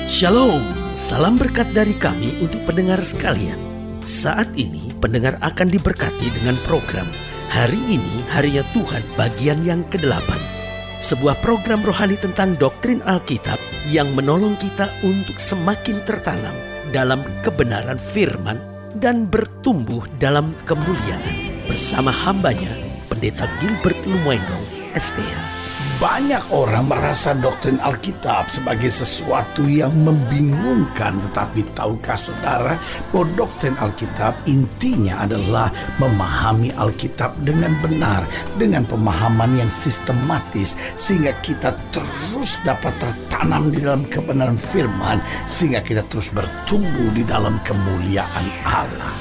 Shalom, salam berkat dari kami untuk pendengar sekalian. Saat ini pendengar akan diberkati dengan program Hari Ini Harinya Tuhan bagian yang ke-8. Sebuah program rohani tentang doktrin Alkitab yang menolong kita untuk semakin tertanam dalam kebenaran firman dan bertumbuh dalam kemuliaan. Bersama hambanya, Pendeta Gilbert Lumoindong, STH. Banyak orang merasa doktrin Alkitab sebagai sesuatu yang membingungkan. Tetapi tahukah saudara bahwa doktrin Alkitab intinya adalah memahami Alkitab dengan benar, dengan pemahaman yang sistematis, sehingga kita terus dapat tertanam di dalam kebenaran firman, sehingga kita terus bertumbuh di dalam kemuliaan Allah.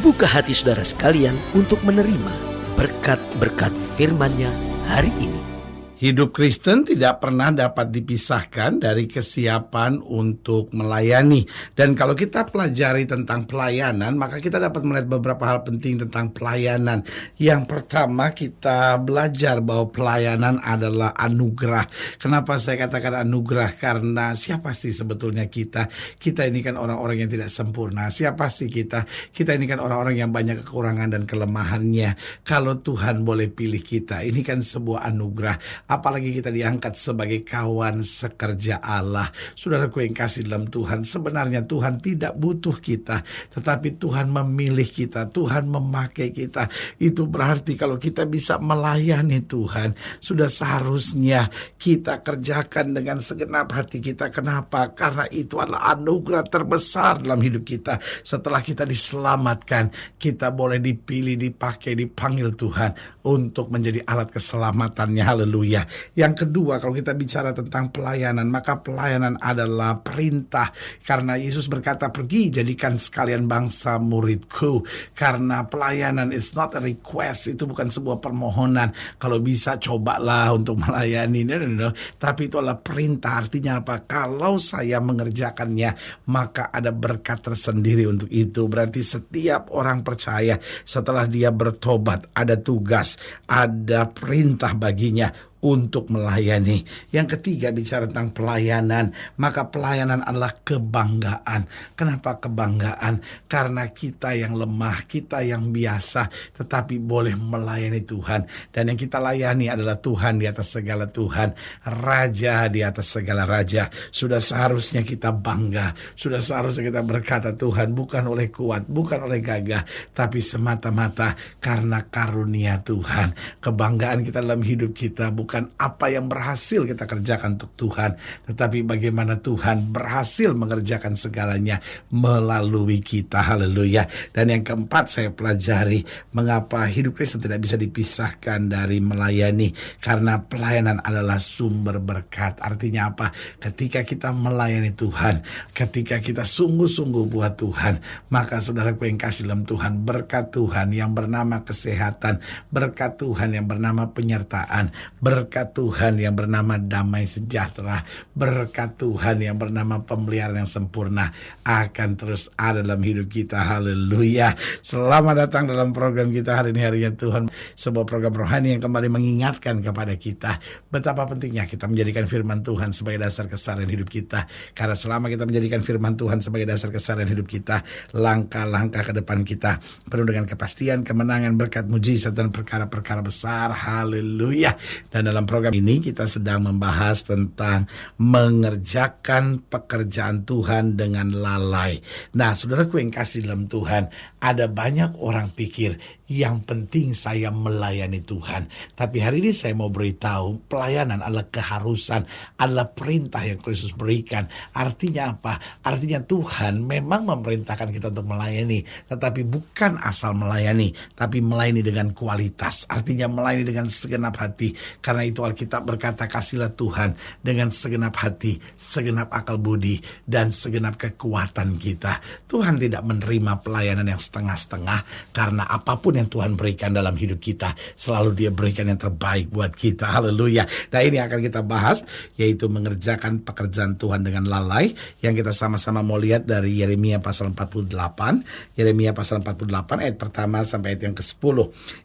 Buka hati saudara sekalian untuk menerima berkat-berkat firman-Nya hari ini. Hidup Kristen tidak pernah dapat dipisahkan dari kesiapan untuk melayani. Dan kalau kita pelajari tentang pelayanan, maka kita dapat melihat beberapa hal penting tentang pelayanan. Yang pertama, kita belajar bahwa pelayanan adalah anugerah. Kenapa saya katakan anugerah? Karena siapa sih sebetulnya kita? Kita ini kan orang-orang yang tidak sempurna. Siapa sih kita? Kita ini kan orang-orang yang banyak kekurangan dan kelemahannya. Kalau Tuhan boleh pilih kita, ini kan sebuah anugerah. Apalagi kita diangkat sebagai kawan sekerja Allah. Saudaraku yang kasih dalam Tuhan, sebenarnya Tuhan tidak butuh kita, tetapi Tuhan memilih kita, Tuhan memakai kita. Itu berarti kalau kita bisa melayani Tuhan, sudah seharusnya kita kerjakan dengan segenap hati kita. Kenapa? Karena itu adalah anugerah terbesar dalam hidup kita. Setelah kita diselamatkan, kita boleh dipilih, dipakai, dipanggil Tuhan untuk menjadi alat keselamatannya. Haleluya. Yang kedua, kalau kita bicara tentang pelayanan, maka pelayanan adalah perintah. Karena Yesus berkata, pergi jadikan sekalian bangsa muridku. Karena pelayanan it's not a request, itu bukan sebuah permohonan. Kalau bisa cobalah untuk melayani. No. Tapi itu adalah perintah. Artinya apa? Kalau saya mengerjakannya, maka ada berkat tersendiri untuk itu. Berarti setiap orang percaya setelah dia bertobat, ada tugas, ada perintah baginya untuk melayani. Yang ketiga, bicara tentang pelayanan, maka pelayanan adalah kebanggaan. Kenapa kebanggaan? Karena kita yang lemah, kita yang biasa, tetapi boleh melayani Tuhan. Dan yang kita layani adalah Tuhan di atas segala Tuhan, Raja di atas segala Raja. Sudah seharusnya kita bangga, sudah seharusnya kita berkata, Tuhan, bukan oleh kuat, bukan oleh gagah, tapi semata-mata karena karunia Tuhan. Kebanggaan kita dalam hidup kita bukan apa yang berhasil kita kerjakan untuk Tuhan, tetapi bagaimana Tuhan berhasil mengerjakan segalanya melalui kita. Haleluya. Dan yang keempat, saya pelajari mengapa hidup Kristen tidak bisa dipisahkan dari melayani. Karena pelayanan adalah sumber berkat. Artinya apa? Ketika kita melayani Tuhan, ketika kita sungguh-sungguh buat Tuhan, maka saudaraku yang kasih dalam Tuhan, berkat Tuhan yang bernama kesehatan, berkat Tuhan yang bernama penyertaan, berkat Tuhan yang bernama damai sejahtera, berkat Tuhan yang bernama pemeliharaan yang sempurna akan terus ada dalam hidup kita. Haleluya. Selamat datang dalam program kita hari ini, Harinya Tuhan. Sebuah program rohani yang kembali mengingatkan kepada kita betapa pentingnya kita menjadikan firman Tuhan sebagai dasar keseharian hidup kita. Karena selama kita menjadikan firman Tuhan sebagai dasar keseharian hidup kita, langkah-langkah ke depan kita penuh dengan kepastian, kemenangan, berkat, mujizat, dan perkara-perkara besar. Haleluya. Dan dalam program ini kita sedang membahas tentang mengerjakan pekerjaan Tuhan dengan lalai. Nah, saudaraku yang kasih dalam Tuhan, ada banyak orang pikir yang penting saya melayani Tuhan. Tapi hari ini saya mau beritahu, pelayanan adalah keharusan, adalah perintah yang Kristus berikan. Artinya apa? Artinya Tuhan memang memerintahkan kita untuk melayani, tetapi bukan asal melayani, tapi melayani dengan kualitas. Artinya melayani dengan segenap hati. Karena itu Alkitab berkata, kasihlah Tuhan dengan segenap hati, segenap akal budi, dan segenap kekuatan kita. Tuhan tidak menerima pelayanan yang setengah-setengah, karena apapun yang Tuhan berikan dalam hidup kita, selalu Dia berikan yang terbaik buat kita. Haleluya. Nah, ini akan kita bahas, yaitu mengerjakan pekerjaan Tuhan dengan lalai, yang kita sama-sama mau lihat dari Yeremia pasal 48. Yeremia pasal 48 ayat pertama sampai ayat yang ke-10.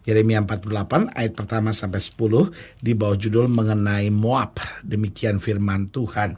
Yeremia 48 ayat pertama sampai 10 di bawah judul mengenai Moab. Demikian firman Tuhan.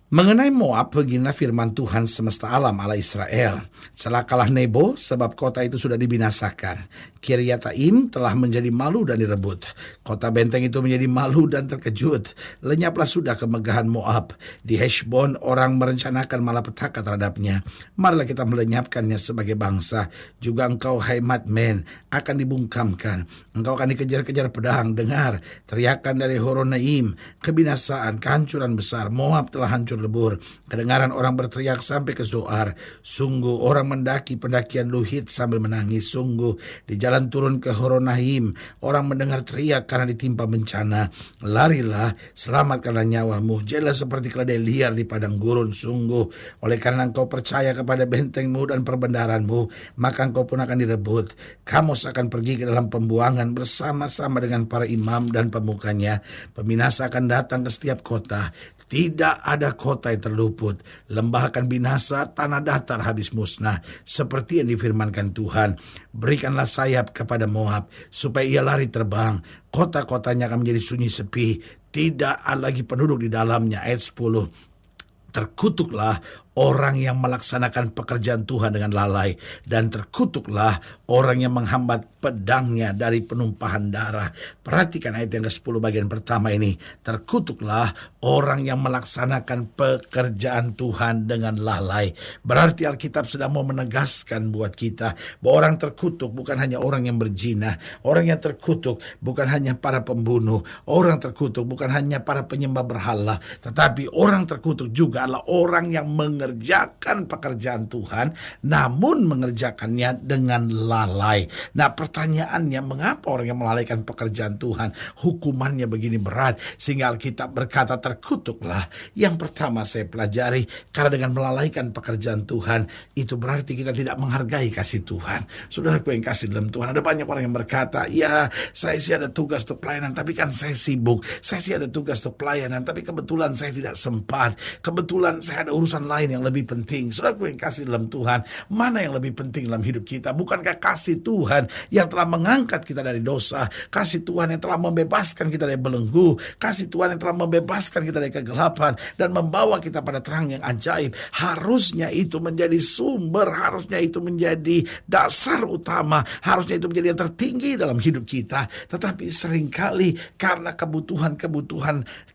Mengenai Moab, beginilah firman Tuhan semesta alam Allah Israel. Celakalah Nebo, sebab kota itu sudah dibinasakan. Kiryataim telah menjadi malu dan direbut. Kota benteng itu menjadi malu dan terkejut. Lenyaplah sudah kemegahan Moab. Di Heshbon orang merencanakan malapetaka terhadapnya. Marilah kita melenyapkannya sebagai bangsa. Juga engkau, hai Madmen, akan dibungkamkan. Engkau akan dikejar-kejar pedang. Dengar teriakan dari Horonaim, kebinasaan, kehancuran besar. Moab telah hancur lebur. Kedengaran orang berteriak sampai ke Zoar. Sungguh orang mendaki pendakian Luhit sambil menangis. Sungguh di jalan turun ke Horonaim orang mendengar teriak karena ditimpa bencana. Larilah, selamatkanlah nyawamu. Jadilah seperti keledai liar di padang gurun. Sungguh oleh karena engkau percaya kepada bentengmu dan perbendaharanmu, maka engkau pun akan direbut. Kamu akan pergi ke dalam pembuangan bersama-sama dengan para imam dan pemukanya. Peminasa akan datang ke setiap kota. Tidak ada kota yang terluput. Lembah akan binasa, tanah datar habis musnah. Seperti yang difirmankan Tuhan. Berikanlah sayap kepada Moab, supaya ia lari terbang. Kota-kotanya akan menjadi sunyi sepi. Tidak ada lagi penduduk di dalamnya. Ayat 10. Terkutuklah orang yang melaksanakan pekerjaan Tuhan dengan lalai, dan terkutuklah orang yang menghambat pedangnya dari penumpahan darah. Perhatikan ayat yang ke-10 bagian pertama ini. Terkutuklah orang yang melaksanakan pekerjaan Tuhan dengan lalai. Berarti Alkitab sedang mau menegaskan buat kita bahwa orang terkutuk bukan hanya orang yang berzina. Orang yang terkutuk bukan hanya para pembunuh. Orang terkutuk bukan hanya para penyembah berhala. Tetapi orang terkutuk juga adalah orang yang mengerjakan pekerjaan Tuhan, namun mengerjakannya dengan lalai. Nah, pertanyaannya, mengapa orang yang melalaikan pekerjaan Tuhan hukumannya begini berat? Sehingga Alkitab berkata terkutuklah. Yang pertama saya pelajari, karena dengan melalaikan pekerjaan Tuhan, itu berarti kita tidak menghargai kasih Tuhan. Saudaraku yang kasih dalam Tuhan, ada banyak orang yang berkata, ya saya sih ada tugas untuk pelayanan, tapi kan saya sibuk. Saya sih ada tugas untuk pelayanan, tapi kebetulan saya tidak sempat. Kebetulan saya ada urusan lain yang lebih penting. Saudaraku yang kasih dalam Tuhan, mana yang lebih penting dalam hidup kita? Bukankah kasih Tuhan yang telah mengangkat kita dari dosa, kasih Tuhan yang telah membebaskan kita dari belenggu, kasih Tuhan yang telah membebaskan kita dari kegelapan dan membawa kita pada terang yang ajaib? Harusnya itu menjadi sumber, harusnya itu menjadi dasar utama, harusnya itu menjadi yang tertinggi dalam hidup kita. Tetapi seringkali karena kebutuhan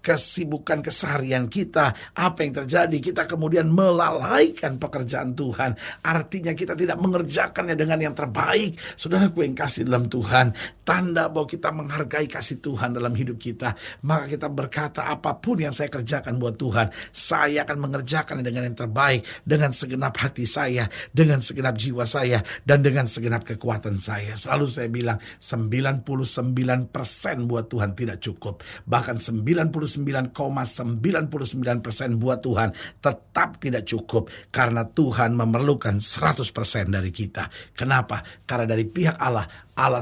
kesibukan keseharian kita, apa yang terjadi? Kita kemudian melalaikan pekerjaan Tuhan. Artinya kita tidak mengerjakannya dengan yang terbaik. Saudaraku yang kasih dalam Tuhan, tanda bahwa kita menghargai kasih Tuhan dalam hidup kita, maka kita berkata, apapun yang saya kerjakan buat Tuhan, saya akan mengerjakannya dengan yang terbaik, dengan segenap hati saya, dengan segenap jiwa saya, dan dengan segenap kekuatan saya. Selalu saya bilang 99% buat Tuhan tidak cukup. Bahkan 99,99% buat Tuhan tetap tidak cukup, karena Tuhan memerlukan 100% dari kita. Kenapa? Karena dari pihak Allah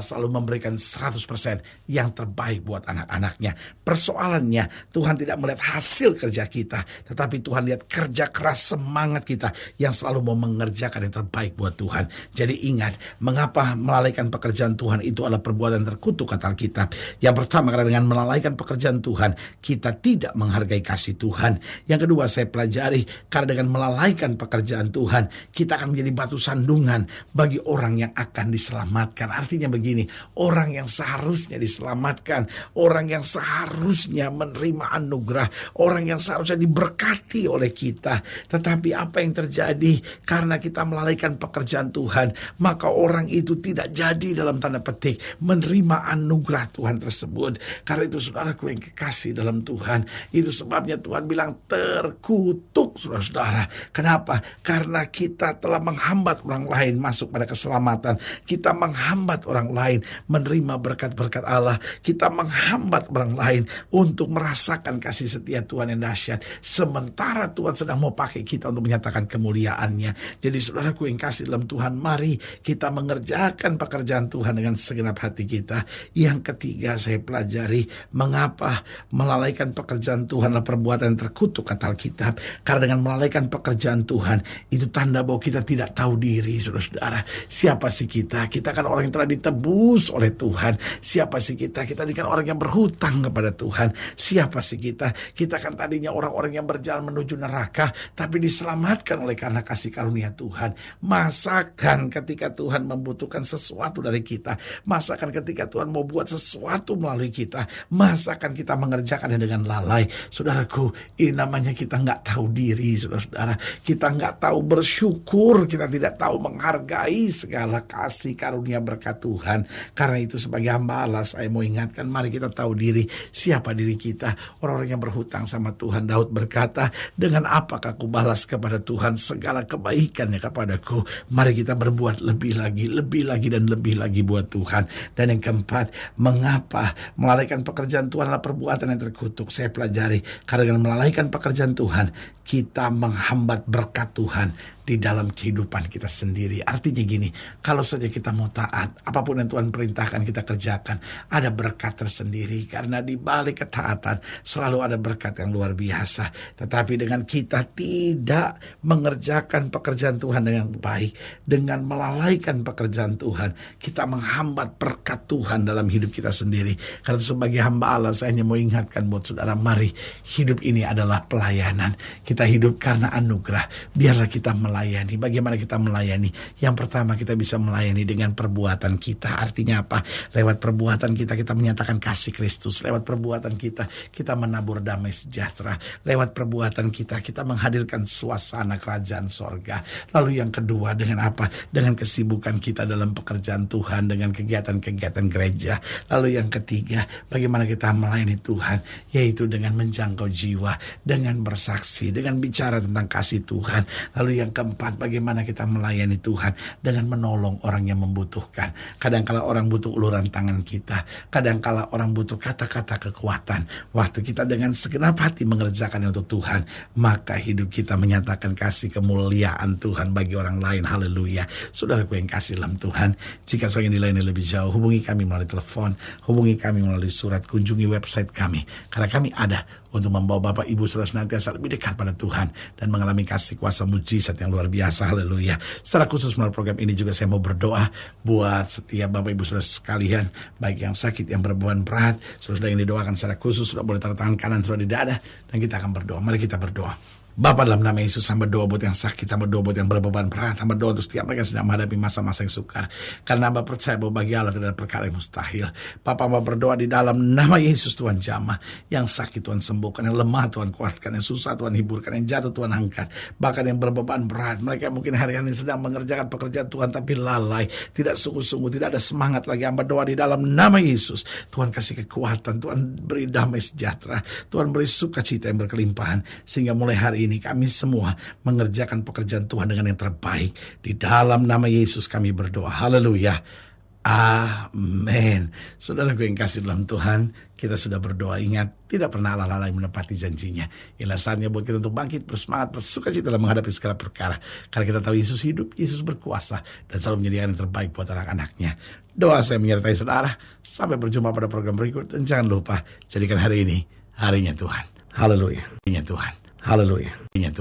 selalu memberikan 100% yang terbaik buat anak-anaknya. Persoalannya, Tuhan tidak melihat hasil kerja kita, tetapi Tuhan lihat kerja keras semangat kita yang selalu mau mengerjakan yang terbaik buat Tuhan. Jadi ingat, mengapa melalaikan pekerjaan Tuhan itu adalah perbuatan terkutuk kata Alkitab. Yang pertama, karena dengan melalaikan pekerjaan Tuhan, kita tidak menghargai kasih Tuhan. Yang kedua, saya pelajari, karena dengan melalaikan pekerjaan Tuhan, kita akan menjadi batu sandungan bagi orang yang akan diselamatkan. Artinya begini, orang yang seharusnya diselamatkan, orang yang seharusnya menerima anugerah, orang yang seharusnya diberkati oleh kita, tetapi apa yang terjadi karena kita melalaikan pekerjaan Tuhan, maka orang itu tidak jadi dalam tanda petik menerima anugerah Tuhan tersebut. Karena itu saudaraku yang kekasih dalam Tuhan, itu sebabnya Tuhan bilang terkutuk saudara-saudara. Kenapa? Karena kita telah menghambat orang lain masuk pada keselamatan, kita menghambat orang lain menerima berkat-berkat Allah, kita menghambat orang lain untuk merasakan kasih setia Tuhan yang dahsyat, sementara Tuhan sedang mau pakai kita untuk menyatakan kemuliaannya. Jadi saudaraku yang kasih dalam Tuhan, mari kita mengerjakan pekerjaan Tuhan dengan segenap hati kita. Yang ketiga saya pelajari, mengapa melalaikan pekerjaan Tuhan adalah perbuatan terkutuk kata Alkitab. Karena dengan melalaikan pekerjaan Tuhan, itu tanda bahwa kita tidak tahu diri, saudara-saudara. Siapa sih kita? Kita kan orang yang telah ditebus oleh Tuhan. Siapa sih kita? Kita ini kan orang yang berhutang kepada Tuhan. Siapa sih kita? Kita kan tadinya orang-orang yang berjalan menuju neraka, tapi diselamatkan oleh karena kasih karunia Tuhan. Masakan ketika Tuhan membutuhkan sesuatu dari kita, masakan ketika Tuhan mau buat sesuatu melalui kita, masakan kita mengerjakannya dengan lalai. Saudaraku, ini namanya kita nggak tahu diri, saudara-saudara. Kita nggak tahu bersyukur, kita tidak tahu menghargai segala kasih karunia berkat Tuhan. Karena itu sebagai hamba Allah, saya mau ingatkan, mari kita tahu diri. Siapa diri kita? Orang-orang yang berhutang sama Tuhan. Daud berkata, dengan apakah aku balas kepada Tuhan segala kebaikannya kepadaku? Mari kita berbuat lebih lagi dan lebih lagi buat Tuhan. Dan yang keempat, mengapa melalaikan pekerjaan Tuhan adalah perbuatan yang terkutuk? Saya pelajari, karena dengan melalaikan pekerjaan Tuhan, kita menghambat berkat Tuhan di dalam kehidupan kita sendiri. Artinya gini, kalau saja kita mau taat, apapun yang Tuhan perintahkan kita kerjakan, ada berkat tersendiri. Karena di balik ketaatan selalu ada berkat yang luar biasa. Tetapi dengan kita tidak mengerjakan pekerjaan Tuhan dengan baik, dengan melalaikan pekerjaan Tuhan, kita menghambat berkat Tuhan dalam hidup kita sendiri. Karena sebagai hamba Allah, saya hanya mau ingatkan buat saudara, mari, hidup ini adalah pelayanan. Kita hidup karena anugerah. Biarlah kita melayani. Bagaimana kita melayani? Yang pertama, kita bisa melayani dengan perbuatan kita. Artinya apa? Lewat perbuatan kita menyatakan kasih Kristus. Lewat perbuatan kita menabur damai sejahtera. Lewat perbuatan kita menghadirkan suasana kerajaan sorga. Lalu yang kedua, dengan apa? Dengan kesibukan kita dalam pekerjaan Tuhan, dengan kegiatan-kegiatan gereja. Lalu yang ketiga, bagaimana kita melayani Tuhan? Yaitu dengan menjangkau jiwa, dengan bersaksi, dengan bicara tentang kasih Tuhan. Lalu yang keempat, bagaimana kita melayani Tuhan? Dengan menolong orang yang membutuhkan. Kadangkala orang butuh uluran tangan kita. Kadangkala orang butuh kata-kata kekuatan. Waktu kita dengan segenap hati mengerjakan untuk Tuhan, maka hidup kita menyatakan kasih kemuliaan Tuhan bagi orang lain. Haleluya. Saudaraku yang kasih dalam Tuhan, jika saudara ingin dilayani lebih jauh, hubungi kami melalui telepon, hubungi kami melalui surat, kunjungi website kami. Karena kami ada untuk membawa Bapak Ibu saudara senantiasa lebih dekat pada Tuhan dan mengalami kasih kuasa mujizat yang luar biasa. Haleluya. Secara khusus melalui program ini juga saya mau berdoa buat setiap Bapak Ibu saudara sekalian, baik yang sakit, yang berbeban berat. Saudara yang didoakan secara khusus, sudah boleh taruh tangan kanan saudara di dada, dan kita akan berdoa. Mari kita berdoa. Bapa, dalam nama Yesus, hamba doa buat yang sakit, hamba doa buat yang berbeban berat, hamba doa untuk setiap mereka sedang menghadapi masa-masa yang sukar. Karena hamba percaya bahwa bagi Allah tidak ada perkara yang mustahil. Bapa, hamba berdoa di dalam nama Yesus, Tuhan jamah. Yang sakit Tuhan sembuhkan, yang lemah Tuhan kuatkan, yang susah Tuhan hiburkan, yang jatuh Tuhan angkat. Bahkan yang berbeban berat, mereka mungkin hari-hari ini sedang mengerjakan pekerjaan Tuhan tapi lalai, tidak sungguh-sungguh, tidak ada semangat lagi. Hamba doa di dalam nama Yesus, Tuhan kasih kekuatan, Tuhan beri damai sejahtera, Tuhan beri sukacita yang berkelimpahan, sehingga mulai hari ini kami semua mengerjakan pekerjaan Tuhan dengan yang terbaik. Di dalam nama Yesus kami berdoa. Haleluya. Amin. Saudara gue yang kasih dalam Tuhan, kita sudah berdoa. Ingat, tidak pernah Allah lalai menepati janjinya. Inilah saatnya buat kita untuk bangkit, bersemangat, bersukacita dalam menghadapi segala perkara. Karena kita tahu Yesus hidup, Yesus berkuasa, dan selalu menyediakan yang terbaik buat anak-anaknya. Doa saya menyertai saudara. Sampai berjumpa pada program berikut. Dan jangan lupa, jadikan hari ini harinya Tuhan. Haleluya. Harinya Tuhan. Haleluya. Harinya Tuhan.